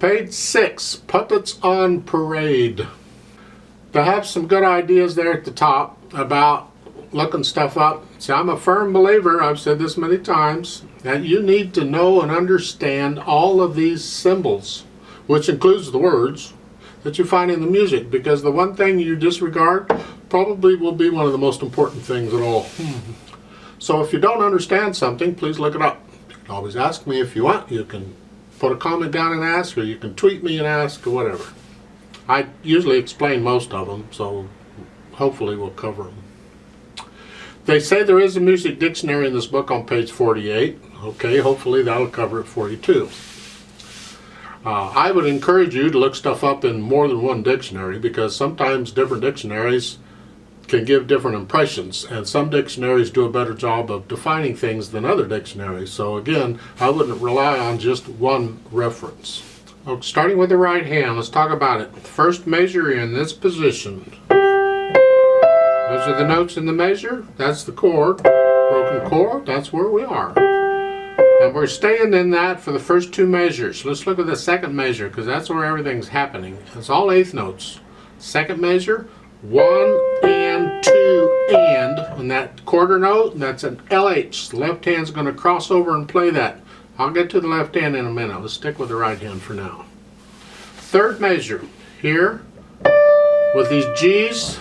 Page 6, Puppets on Parade. They have some good ideas there at the top about looking stuff up. See, I'm a firm believer, I've said this many times, that you need to know and understand all of these symbols, which includes the words that you find in the music, because the one thing you disregard probably will be one of the most important things at all. So if you don't understand something, please look it up. You can always ask me if you want. You can put a comment down and ask, or you can tweet me and ask, or whatever. I usually explain most of them, so hopefully we'll cover them. They say there is a music dictionary in this book on page 48. Okay, hopefully that'll cover it for you too. I would encourage you to look stuff up in more than one dictionary, because sometimes different dictionaries can give different impressions, and some dictionaries do a better job of defining things than other dictionaries. So again, I wouldn't rely on just one reference. Okay, starting with the right hand, let's talk about it. First measure in this position. Those are the notes in the measure. That's the chord. Broken chord, that's where we are. And we're staying in that for the first two measures. Let's look at the second measure, because that's where everything's happening. It's all eighth notes. Second measure, 1 and 2 and that quarter note, that's an LH. The left hand's going to cross over and play that. I'll get to the left hand in a minute. Let's stick with the right hand for now. Third measure, here, with these G's.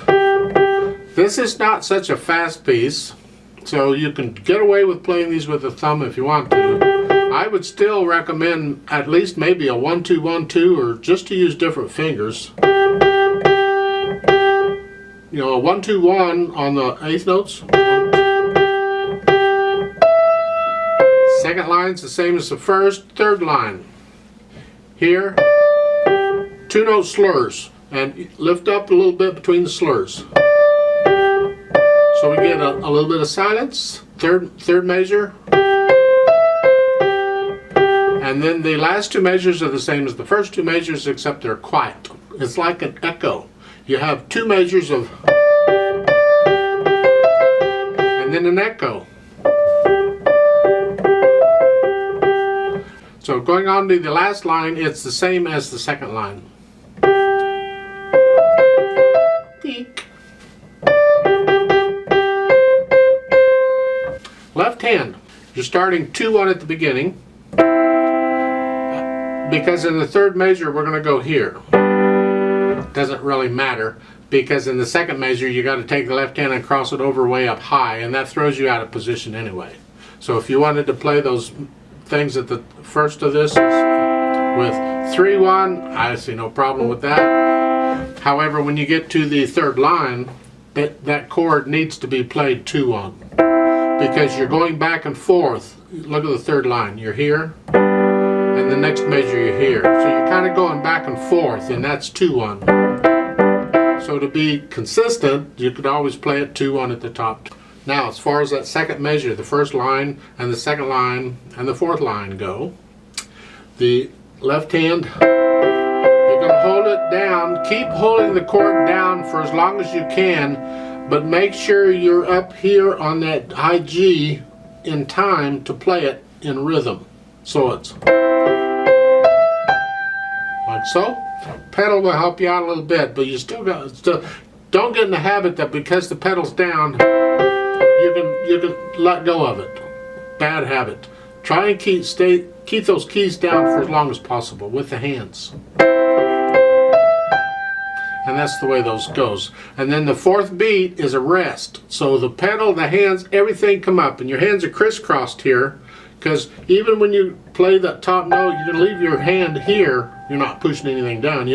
This is not such a fast piece, so you can get away with playing these with the thumb if you want to. I would still recommend at least maybe a 1-2-1-2, or just to use different fingers. You know, a 1-2-1 on the eighth notes. Second line's the same as the first. Third line. Here, two note slurs, and lift up a little bit between the slurs. So we get a little bit of silence. Third measure. And then the last two measures are the same as the first two measures, except they're quiet. It's like an echo. You have two measures of, and then an echo. So going on to the last line, it's the same as the second line. Peek. Left hand, you're starting 2-1 at the beginning, because in the third measure we're going to go here. Doesn't really matter, because in the second measure you got to take the left hand and cross it over way up high, and that throws you out of position anyway. So if you wanted to play those things at the first of this with 3-1, I see no problem with that. However, when you get to the third line, that chord needs to be played 2-1, because you're going back and forth. Look at the third line. You're here, and the next measure you're here. So you're kind of going back and forth, and that's 2-1. So to be consistent, you could always play it 2-1 at the top. Now, as far as that second measure, the first line and the second line and the fourth line go, the left hand, you're going to hold it down. Keep holding the chord down for as long as you can, but make sure you're up here on that high G in time to play it in rhythm. So it's like so. Pedal will help you out a little bit, but you still don't get in the habit that because the pedal's down, you can let go of it. Bad habit. Try and keep those keys down for as long as possible with the hands. And that's the way those goes. And then the fourth beat is a rest. So the pedal, the hands, everything come up, and your hands are crisscrossed here, because even when you play that top note, you're going to leave your hand here. You're not pushing anything down.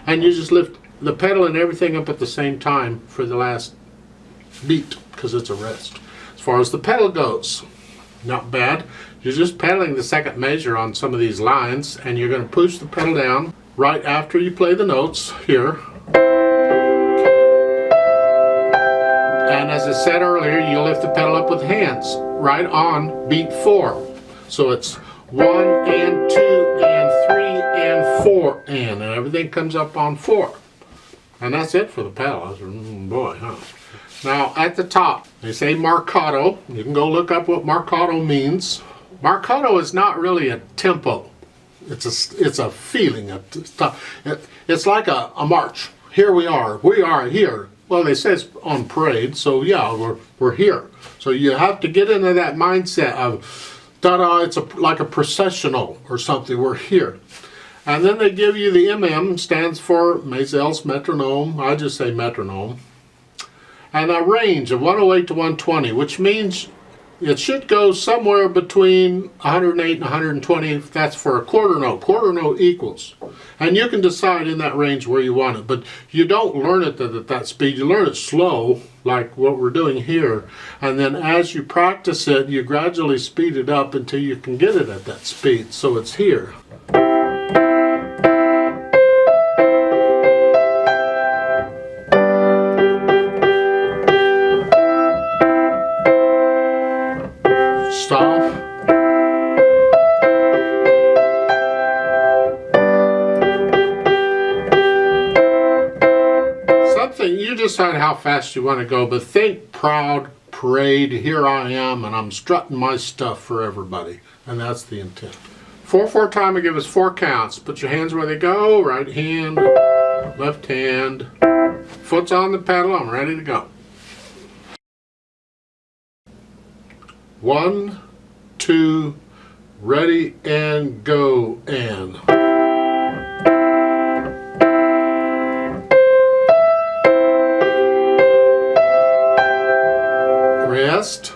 And you just lift the pedal and everything up at the same time for the last beat, because it's a rest. As far as the pedal goes, not bad. You're just pedaling the second measure on some of these lines, and you're going to push the pedal down right after you play the notes here. And as I said earlier, you lift the pedal up with hands right on beat 4. So it's 1 and 2 and 3 and 4 and everything comes up on 4. And that's it for the pedal. Boy, huh? Now at the top, they say marcato. You can go look up what marcato means. Marcato is not really a tempo. It's a feeling. It's like a march. Here we are here. Well, they say it's on parade, so yeah, we're here. So you have to get into that mindset of, ta-da, it's like a processional or something. We're here. And then they give you the MM, stands for Mazel's metronome. I just say metronome. And a range of 108 to 120, which means it should go somewhere between 108 and 120 if that's for a quarter note. Quarter note equals. And you can decide in that range where you want it. But you don't learn it at that speed. You learn it slow, like what we're doing here. And then as you practice it, you gradually speed it up until you can get it at that speed. So it's here. Stop. Something, you decide how fast you want to go, but think proud, parade, here I am, and I'm strutting my stuff for everybody. And that's the intent. 4/4 time, I give us 4 counts. Put your hands where they go, right hand, left hand, foot's on the pedal, I'm ready to go. 1, 2, ready and go, and. Rest.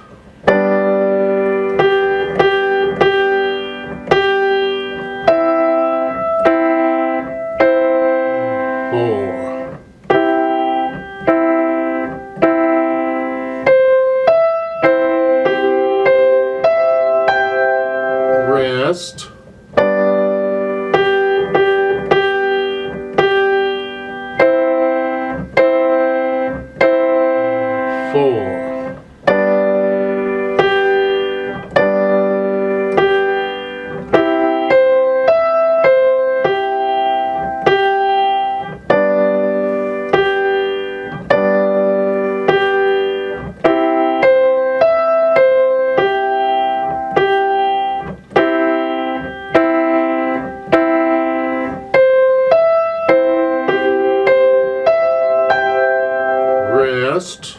4. Rest. 4. Rest.